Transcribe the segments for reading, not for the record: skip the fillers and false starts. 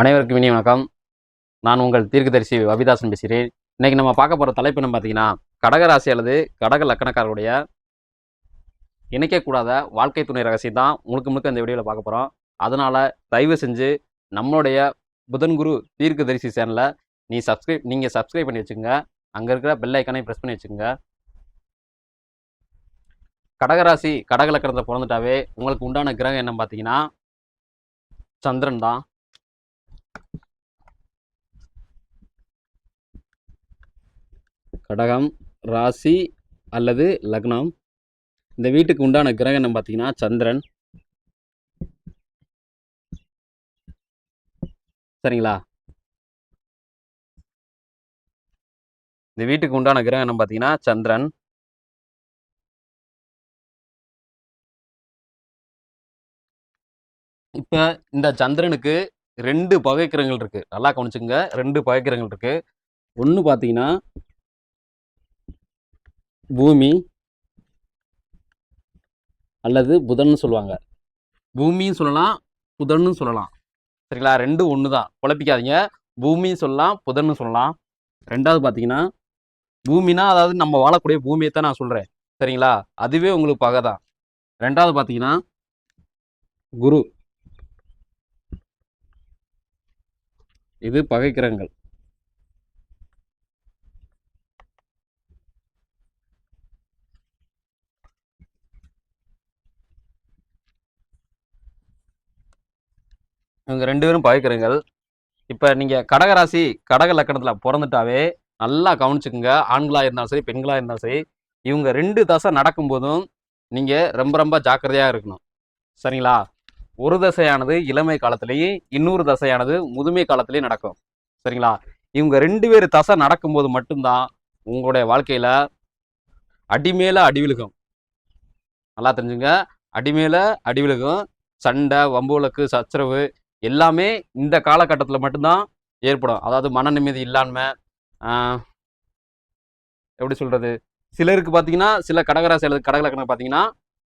அனைவருக்கும் இனிய வணக்கம். நான் உங்கள் தீர்க்கதரிசி அபிதாசன் பேசுகிறேன். இன்னைக்கு நம்ம பார்க்க போகிற தலைப்பு என்ன பார்த்தீங்கன்னா, கடகராசி அல்லது கடக லக்கணக்காரருடைய இணைக்கக்கூடாத வாழ்க்கை துணை ரகசியம் தான் முழுக்க இந்த வீடியோவில் பார்க்க போகிறோம். அதனால் தயவு செஞ்சு நம்மளுடைய புதன் குரு தீர்க்கதரிசி சேனலை நீங்கள் சப்ஸ்கிரைப் பண்ணி வச்சுக்கோங்க. அங்கே இருக்கிற பெல் ஐக்கானை ப்ரெஸ் பண்ணி வச்சுக்கோங்க. கடகராசி கடக லக்கணத்தை பிறந்துட்டாவே உங்களுக்கு உண்டான கிரகம் என்னன்னு பார்த்தீங்கன்னா சந்திரன் தான். கடகம் ராசி அல்லது லக்னம், இந்த வீட்டுக்கு உண்டான கிரகம் என்ன பார்த்தீங்கன்னா சந்திரன். சரிங்களா? இந்த வீட்டுக்கு உண்டான கிரகம் என்ன பார்த்தீங்கன்னா சந்திரன். இப்போ இந்த சந்திரனுக்கு 2 பகை கிரகங்கள் இருக்கு. நல்லா கவனிச்சுங்க, 2 பகை கிரகங்கள் இருக்கு. ஒன்று பார்த்தீங்கன்னா பூமி அல்லது புதன்னு சொல்லுவாங்க. பூமியும் சொல்லலாம், புதன்னு சொல்லலாம். சரிங்களா? ரெண்டும் ஒன்று தான், குழப்பிக்காதீங்க. பூமியும் சொல்லலாம், புதன்னு சொல்லலாம். ரெண்டாவது பார்த்தீங்கன்னா பூமினா அதாவது நம்ம வாழக்கூடிய பூமியை தான் நான் சொல்கிறேன். சரிங்களா? அதுவே உங்களுக்கு பகை தான். ரெண்டாவது பார்த்தீங்கன்னா குரு, இது பகை கிரகங்கள். இவங்க 2 பேரும் பகை கிரகங்கள். இப்போ நீங்கள் கடகராசி கடக லக்கணத்தில் பிறந்துட்டாவே நல்லா கவனிச்சுக்குங்க. ஆண்களாக இருந்தாலும் சரி, பெண்களாக இருந்தாலும் சரி, இவங்க 2 தசை நடக்கும்போதும் நீங்கள் ரொம்ப ஜாக்கிரதையாக இருக்கணும். சரிங்களா? ஒரு தசையானது இளமை காலத்திலேயும் இன்னொரு தசையானது முதுமை காலத்திலேயும் நடக்கும். சரிங்களா? இவங்க 2 பேர் தசை நடக்கும்போது மட்டும்தான் உங்களுடைய வாழ்க்கையில் அடிமேல அடி விழுகும். நல்லா தெரிஞ்சுங்க, அடிமேல அடி விழுகும். சண்டை, வம்புவழக்கு, சச்சரவு எல்லாமே இந்த காலகட்டத்தில் மட்டும்தான் ஏற்படும். அதாவது மன நிம்மதி இல்லாமல், எப்படி சொல்கிறது, சிலருக்கு பார்த்தீங்கன்னா சில கடகராசி அல்லது கடகலக்கணம் பார்த்தீங்கன்னா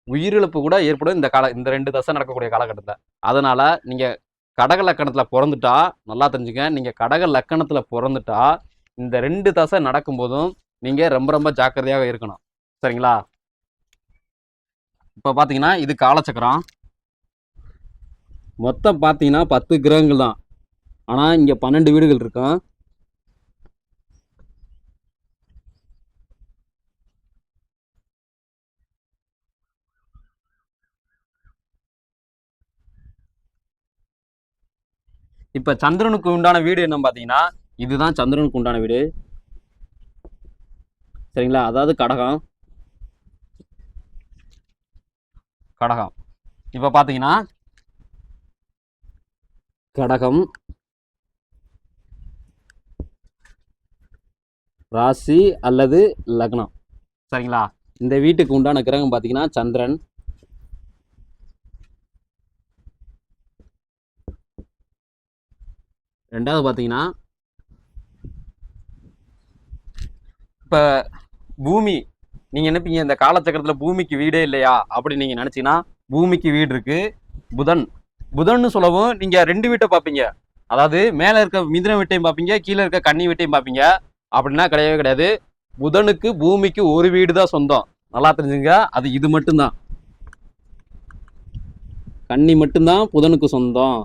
உயிரிழப்பு கூட ஏற்படும் இந்த 2 தசை நடக்கக்கூடிய காலகட்டத்தில். அதனால் நீங்கள் கடக லக்கணத்தில் பிறந்துட்டா நல்லா தெரிஞ்சுங்க, நீங்கள் கடக லக்கணத்தில் பிறந்துட்டா இந்த 2 தசை நடக்கும்போதும் நீங்கள் ரொம்ப ஜாக்கிரதையாக இருக்கணும். சரிங்களா? இப்போ பார்த்தீங்கன்னா இது காலச்சக்கரம். மொத்தம் பார்த்தீங்கன்னா 10 கிரகங்கள் தான். ஆனால் இங்கே 12 வீடுகள் இருக்கும். இப்போ சந்திரனுக்கு உண்டான வீடு என்ன பார்த்தீங்கன்னா இதுதான் சந்திரனுக்கு உண்டான வீடு. சரிங்களா? அதாவது கடகம். இப்போ பார்த்தீங்கன்னா கடகம் ராசி அல்லது லக்னம். சரிங்களா? இந்த வீட்டுக்கு உண்டான கிரகம் பார்த்தீங்கன்னா சந்திரன். ரெண்டாவது பார்த்தீங்கன்னா இப்போ பூமி, நீங்கள் நினைப்பீங்க இந்த காலச்சக்கரத்தில் பூமிக்கு வீடே இல்லையா அப்படி நீங்கள் நினச்சிங்கன்னா பூமிக்கு வீடு இருக்கு. புதன்னு சொல்லவும் நீங்கள் 2 வீட்டை பார்ப்பீங்க. அதாவது மேலே இருக்க மிதுன வீட்டையும் பார்ப்பீங்க, கீழே இருக்க கன்னி வீட்டையும் பார்ப்பீங்க. அப்படின்னா கிடையவே கிடையாது. புதனுக்கு பூமிக்கு ஒரு வீடு தான் சொந்தம். நல்லா தெரிஞ்சுங்க, அது இது மட்டும்தான். கன்னி மட்டும்தான் புதனுக்கு சொந்தம்.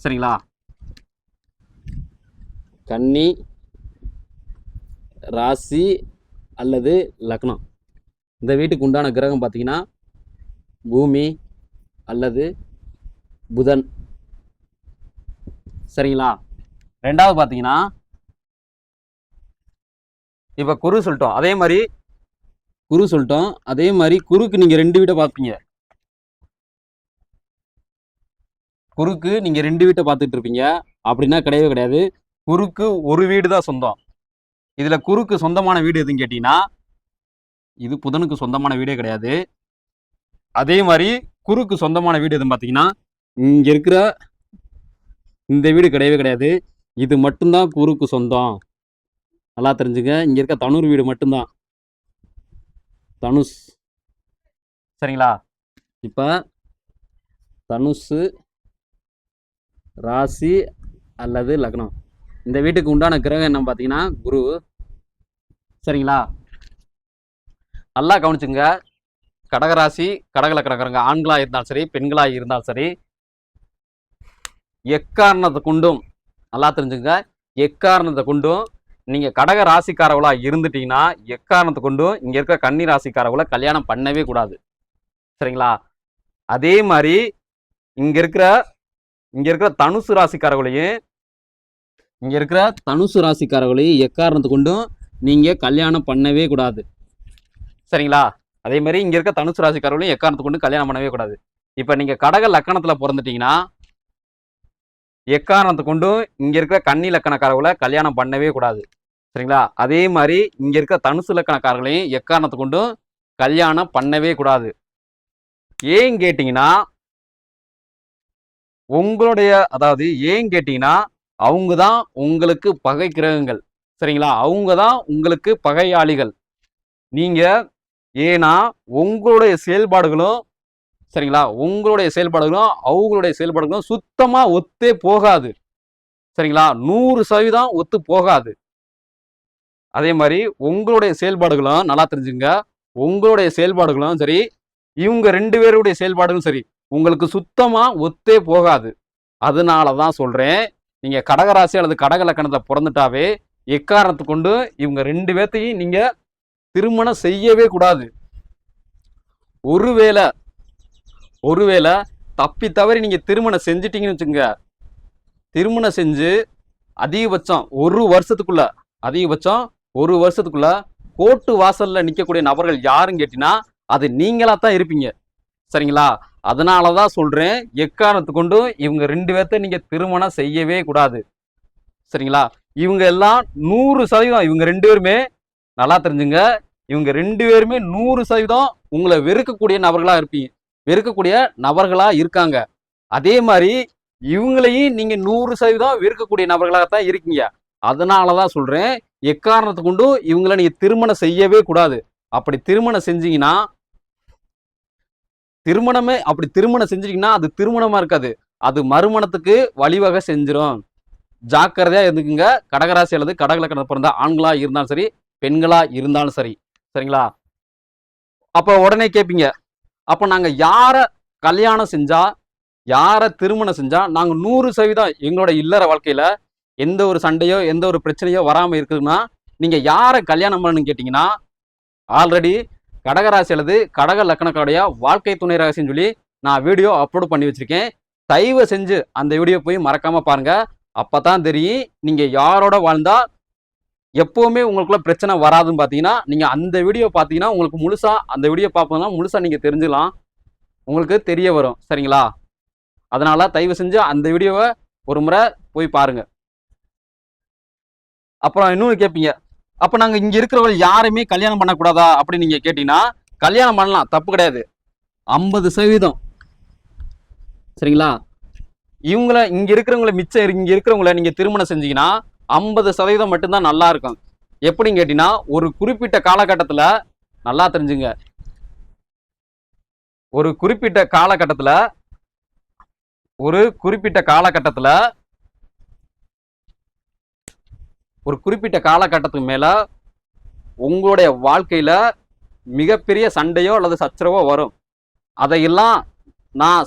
சரிங்களா? கன்னி ராசி அல்லது லக்னம், இந்த வீட்டுக்கு உண்டான கிரகம் பார்த்தீங்கன்னா பூமி அல்லது புதன். சரிங்களா? ரெண்டாவது பார்த்தீங்கன்னா இப்போ குரு சொல்லிட்டோம். அதே மாதிரி குருக்கு நீங்கள் 2 வீட்டை பார்ப்பீங்க. குருக்கு நீங்கள் 2 வீட்டை பார்த்துட்டு இருப்பீங்க. அப்படின்னா கிடையவே கிடையாது. குருக்கு ஒரு வீடு தான் சொந்தம். இதில் குருக்கு சொந்தமான வீடு எதுன்னு கேட்டீங்கன்னா இது புதனுக்கு சொந்தமான வீடே கிடையாது. அதே மாதிரி குருக்கு சொந்தமான வீடு எதுன்னு பார்த்தீங்கன்னா இங்கே இருக்கிற இந்த வீடு கிடையவே கிடையாது. இது மட்டும்தான் குருக்கு சொந்தம். நல்லா தெரிஞ்சுங்க, இங்கே இருக்க தனுர் வீடு மட்டும்தான் தனுஷ். சரிங்களா? இப்போ தனுசு ராசி அல்லது லக்னம். இந்த வீட்டுக்கு உண்டான கிரகம் என்ன பார்த்தீங்கன்னா குரு. சரிங்களா, நல்லா கவனிச்சுங்க. கடகராசி கடக லக்னக்காரங்க ஆண்களாக இருந்தாலும் சரி பெண்களாக இருந்தாலும் சரி, எக்காரணத்தை கொண்டும் நல்லா தெரிஞ்சுங்க, எக்காரணத்தை கொண்டும் நீங்க கடக ராசிக்காரவளா இருந்துட்டீங்கன்னா எக்காரணத்தை கொண்டும் இங்க இருக்கிற கன்னி ராசிக்காரவளை கல்யாணம் பண்ணவே கூடாது. சரிங்களா, அதே மாதிரி இங்க இருக்கிற தனுசு ராசிக்காரவளையும் எக்காரணத்தை கொண்டும் நீங்க கல்யாணம் பண்ணவே கூடாது. சரிங்களா, அதே மாதிரி இங்க இருக்க தனுசு ராசிக்காரவளையும் எக்காரணத்தை கொண்டு கல்யாணம் பண்ணவே கூடாது. இப்ப நீங்க கடக லக்கணத்துல பிறந்துட்டீங்கன்னா எக்காரணத்தை கொண்டும் இங்க இருக்கிற கன்னி லக்கணக்காரர்களை கல்யாணம் பண்ணவே கூடாது. சரிங்களா, அதே மாதிரி இங்க இருக்க தனுசு லக்கணக்காரர்களையும் எக்காரணத்தை கொண்டும் கல்யாணம் பண்ணவே கூடாது. ஏன் கேட்டீங்கன்னா அவங்க தான் உங்களுக்கு பகை கிரகங்கள். சரிங்களா, அவங்க தான் உங்களுக்கு பகையாளிகள். நீங்க ஏன்னா உங்களுடைய செயல்பாடுகளும் சரிங்களா, உங்களுடைய செயல்பாடுகளும் அவங்களுடைய செயல்பாடுகளும் சுத்தமா ஒத்தே போகாது. சரிங்களா, 100% ஒத்து போகாது. அதே மாதிரி உங்களுடைய செயல்பாடுகளும் நல்லா தெரிஞ்சுங்க, உங்களுடைய செயல்பாடுகளும் சரி இவங்க 2 பேருடைய செயல்பாடுகளும் சரி உங்களுக்கு சுத்தமா ஒத்தே போகாது. அதனாலதான் சொல்றேன், நீங்க கடகராசி அல்லது கடக லக்கணத்தை பிறந்துட்டாவே எக்காரணத்தை கொண்டு இவங்க 2 பேர்த்தையும் நீங்க திருமணம் செய்யவே கூடாது. ஒருவேளை தப்பி தவறி நீங்க திருமணம் செஞ்சிட்டீங்கன்னு வச்சுங்க, திருமணம் செஞ்சு அதிகபட்சம் ஒரு வருஷத்துக்குள்ள கோர்ட்டு வாசல்ல நிக்கக்கூடிய நபர்கள் யாருன்னு கேட்டீங்கன்னா அது நீங்களா தான் இருப்பீங்க. சரிங்களா, அதனாலதான் சொல்றேன், எக்காரணத்து கொண்டும் இவங்க 2 பேர்த்த நீங்க திருமணம் செய்யவே கூடாது. சரிங்களா, இவங்க எல்லாம் 100% இவங்க 2 பேருமே நல்லா தெரிஞ்சுங்க, இவங்க 2 பேருமே 100% உங்களை வெறுக்கக்கூடிய நபர்களா இருக்காங்க. அதே மாதிரி இவங்களையும் நீங்க 100% வெறுக்கக்கூடிய நபர்களாகத்தான் இருக்கீங்க. அதனாலதான் சொல்றேன், எக்காரணத்தை கொண்டும் இவங்களை நீங்க திருமணம் செய்யவே கூடாது. அப்படி திருமணம் செஞ்சீங்கன்னா அது திருமணமா இருக்காது, அது மறுமணத்துக்கு வழிவகை செஞ்சிடும். ஜாக்கிரதையா இருந்துக்குங்க. கடகராசி அல்லது கடக லக்கணத்துல பிறந்த ஆண்களா இருந்தாலும் சரி பெண்களா இருந்தாலும் சரி. சரிங்களா, அப்ப உடனே கேட்பீங்க, அப்ப நாங்க யார திருமணம் செஞ்சா நாங்க 100% எங்களோட இல்லற வாழ்க்கையில எந்த ஒரு சண்டையோ எந்த ஒரு பிரச்சனையோ வராம இருக்குதுன்னா நீங்க யார கல்யாணம் பண்ணணும்னு கேட்டீங்கன்னா, ஆல்ரெடி கடகராசி அல்லது கடக லக்கணக்காருடைய வாழ்க்கை துணை ரகசியம் சொல்லி நான் வீடியோ அப்லோட் பண்ணி வச்சிருக்கேன். தயவு செஞ்சு அந்த வீடியோ போய் மறக்காம பாருங்க. அப்பதான் தெரியும் நீங்க யாரோட வாழ்ந்தா எப்பவுமே உங்களுக்குள்ள பிரச்சனை வராதுன்னு பாத்தீங்கன்னா, நீங்க அந்த வீடியோ பாத்தீங்கன்னா உங்களுக்கு முழுசா அந்த வீடியோ பார்ப்போம்னா முழுசா நீங்க தெரிஞ்சுக்கலாம், உங்களுக்கு தெரிய வரும். சரிங்களா, அதனால தயவு செஞ்சு அந்த வீடியோவை ஒரு முறை போய் பாருங்க. அப்புறம் இன்னொன்னு கேட்பீங்க, அப்ப நாங்க இங்க இருக்கிறவங்க யாருமே கல்யாணம் பண்ணக்கூடாதா அப்படின்னு நீங்க கேட்டீங்கன்னா, கல்யாணம் பண்ணலாம், தப்பு கிடையாது, 50%. சரிங்களா, இங்க இருக்கிறவங்களை நீங்க திருமணம் செஞ்சீங்கன்னா 50% மட்டும்தான் நல்லா இருக்கும். எப்படின்னு கேட்டீங்கன்னா, ஒரு குறிப்பிட்ட காலகட்டத்துல நல்லா தெரிஞ்சுங்க, ஒரு குறிப்பிட்ட காலகட்டத்துக்கு மேல உங்களுடைய வாழ்க்கையில மிகப்பெரிய சண்டையோ அல்லது சச்சரவோ வரும். அதையெல்லாம் நான்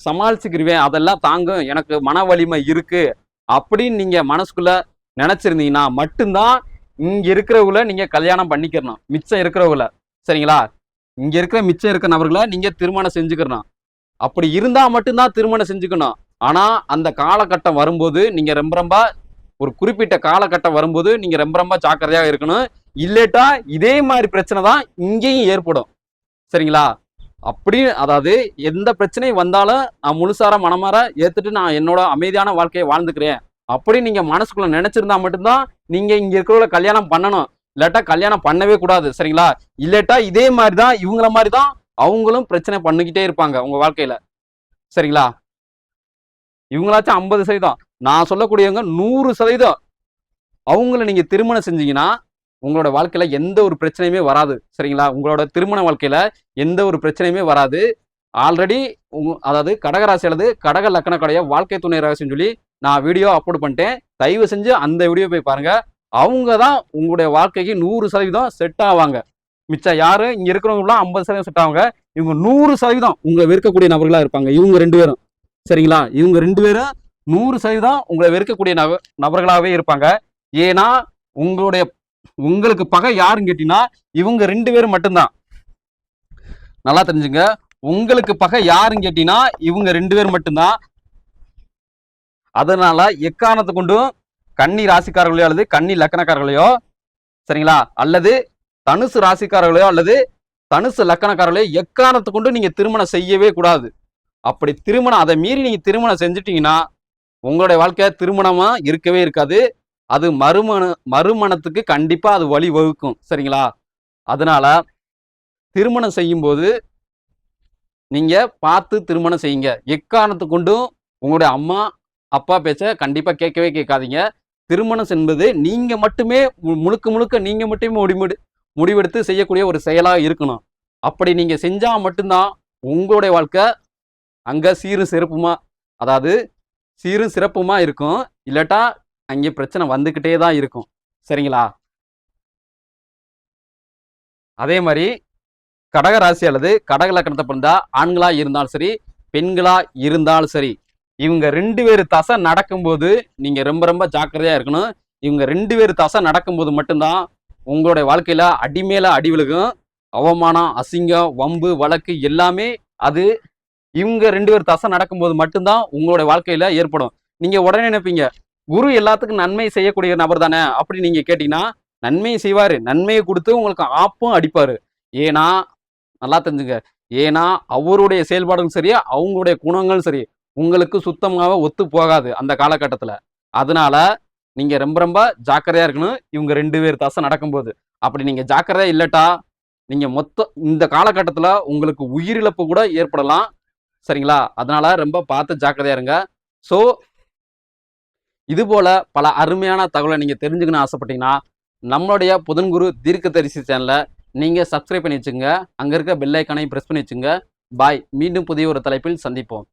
சமாளிச்சுக்கிருவேன், அதெல்லாம் தாங்கும், எனக்கு மன வலிமை இருக்கு அப்படின்னு நீங்க மனசுக்குள்ள நினைச்சிருந்தீங்கன்னா மட்டும்தான் இங்க இருக்கிறவங்கள நீங்க கல்யாணம் பண்ணிக்கிறணும். மிச்சம் இருக்கிறவங்கள சரிங்களா, மிச்சம் இருக்கிற நபர்களை நீங்க திருமணம் செஞ்சுக்கணும். அப்படி இருந்தா மட்டும்தான் திருமணம் செஞ்சுக்கணும். ஆனா அந்த காலகட்டம் வரும்போது நீங்க ரொம்ப ஒரு குறிப்பிட்ட காலகட்டம் வரும்போது நீங்க ரொம்ப ஜாக்கிரதையாக இருக்கணும். இல்லட்டா இதே மாதிரி பிரச்சனை தான் இங்கேயும் ஏற்படும். சரிங்களா, அப்படி அதாவது எந்த பிரச்சனையும் வந்தாலும் நான் முழுசார மனமாற ஏத்துட்டு நான் என்னோட அமைதியான வாழ்க்கையை வாழ்ந்துக்கிறேன் அப்படி நீங்க மனசுக்குள்ள நினைச்சிருந்தா மட்டும்தான் நீங்க இங்க இருக்கிறவங்கள கல்யாணம் பண்ணணும். இல்லாட்டா கல்யாணம் பண்ணவே கூடாது. சரிங்களா, இல்லட்டா இதே மாதிரிதான் இவங்கள மாதிரிதான் அவங்களும் பிரச்சனை பண்ணிக்கிட்டே இருப்பாங்க உங்க வாழ்க்கையில. சரிங்களா, இவங்களாச்சும் 50%, நான் சொல்லக்கூடியவங்க 100%. அவங்கள நீங்க திருமணம் செஞ்சீங்கன்னா உங்களோட வாழ்க்கையில எந்த ஒரு பிரச்சனையுமே வராது. சரிங்களா, உங்களோட திருமண வாழ்க்கையில எந்த ஒரு பிரச்சனையுமே வராது. ஆல்ரெடி அதாவது கடகராசி அல்லது கடக லக்கணக்கடைய வாழ்க்கை துணை ரகசியம் சொல்லி நான் வீடியோ அப்லோட் பண்ணிட்டேன். தயவு செஞ்சு அந்த வீடியோ போய் பாருங்க. அவங்க தான் உங்களுடைய வாழ்க்கைக்கு 100% செட் ஆவாங்க. மிச்சம் யாரும் இங்க இருக்கிறவங்களாம் 50% செட் ஆவாங்க. இவங்க 100% உங்களை வெறுக்கக்கூடிய நபர்களா இருப்பாங்க. இவங்க 2 பேரும் சரிங்களா? இவங்க 2 பேரும் 100% உங்களை வெறுக்கக்கூடிய நபர்களாகவே இருப்பாங்க. ஏன்னா உங்களுக்கு பகை யாருன்னு கேட்டீங்கன்னா இவங்க 2 பேரும் மட்டும்தான். நல்லா தெரிஞ்சுங்க. உங்களுக்கு பகை யாருன்னு கேட்டீங்கன்னா இவங்க 2 பேர் மட்டும்தான். அதனால எக்காரணத்தை கொண்டும் கன்னி ராசிக்காரர்களையோ அல்லது கன்னி லக்கணக்காரர்களையோ சரிங்களா, அல்லது தனுசு ராசிக்காரர்களையோ அல்லது தனுசு லக்கணக்காரர்களையோ எக்காரணத்தை கொண்டு நீங்க திருமணம் செய்யவே கூடாது. அப்படி திருமணம் அதை மீறி நீங்க திருமணம் செஞ்சுட்டீங்கன்னா உங்களுடைய வாழ்க்கை திருமணமா இருக்கவே இருக்காது. அது மறுமணத்துக்கு கண்டிப்பா அது வழி வகுக்கும். சரிங்களா? அதனால திருமணம் செய்யும் போது நீங்க பார்த்து திருமணம் செய்யுங்க. எக்காரணத்தை கொண்டும் உங்களுடைய அம்மா அப்பா பேச்ச கண்டிப்பா கேட்கவே கேட்காதீங்க. திருமணம் என்பது நீங்க மட்டுமே முழுக்க நீங்க மட்டுமே முடிவெடுத்து செய்யக்கூடிய ஒரு செயலாக இருக்கணும். அப்படி நீங்க செஞ்சா மட்டும்தான் உங்களுடைய வாழ்க்கை அங்க சீரும் சிறப்புமா இருக்கும். இல்லாட்டா அங்கே பிரச்சனை வந்துகிட்டே தான் இருக்கும். சரிங்களா? அதே மாதிரி கடக ராசி அல்லது கடக லக்கணத்தை பிறந்தா ஆண்களா இருந்தாலும் சரி பெண்களா இருந்தாலும் சரி இவங்க 2 பேர் தசை நடக்கும்போது நீங்க ரொம்ப ஜாக்கிரதையா இருக்கணும். இவங்க 2 பேர் தசை நடக்கும்போது மட்டும்தான் உங்களுடைய வாழ்க்கையில அடிமேல அடி விழுகும். அவமானம், அசிங்கம், வம்பு, வழக்கு எல்லாமே அது இவங்க 2 பேர் தசை நடக்கும்போது மட்டும்தான் உங்களுடைய வாழ்க்கையில ஏற்படும். நீங்க உடனே நினைப்பீங்க குரு எல்லாத்துக்கும் நன்மை செய்யக்கூடிய நபர் தானே அப்படி நீங்க கேட்டீங்கன்னா நன்மையை செய்வாரு. நன்மையை கொடுத்து உங்களுக்கு ஆப்பும் அடிப்பாரு. ஏன்னா நல்லா தெரிஞ்சுங்க, ஏன்னா அவருடைய செயல்பாடும் சரி அவங்களுடைய குணங்களும் சரி உங்களுக்கு சுத்தமாக ஒத்து போகாது அந்த காலகட்டத்துல. அதனால நீங்க ரொம்ப ஜாக்கிரதையா இருக்கணும் இவங்க 2 பேர் தசை நடக்கும்போது. அப்படி நீங்க ஜாக்கிரதையா இல்லட்டா நீங்க இந்த காலகட்டத்துல உங்களுக்கு உயிரிழப்பு கூட ஏற்படலாம். சரிங்களா? அதனால ரொம்ப பார்த்து ஜாக்கிரதையா இருங்க. ஸோ இது போல பல அருமையான தகவலை நீங்க தெரிஞ்சுக்கணும்னு ஆசைப்பட்டீங்கன்னா நம்மளுடைய புதன்குரு தீர்க்கதரிசி சேனலை நீங்க சப்ஸ்கிரைப் பண்ணி வச்சுங்க. அங்க இருக்க பெல் ஐக்கானையும் பிரஸ் பண்ணி வச்சுங்க. பாய். மீண்டும் புதிய ஒரு தலைப்பில் சந்திப்போம்.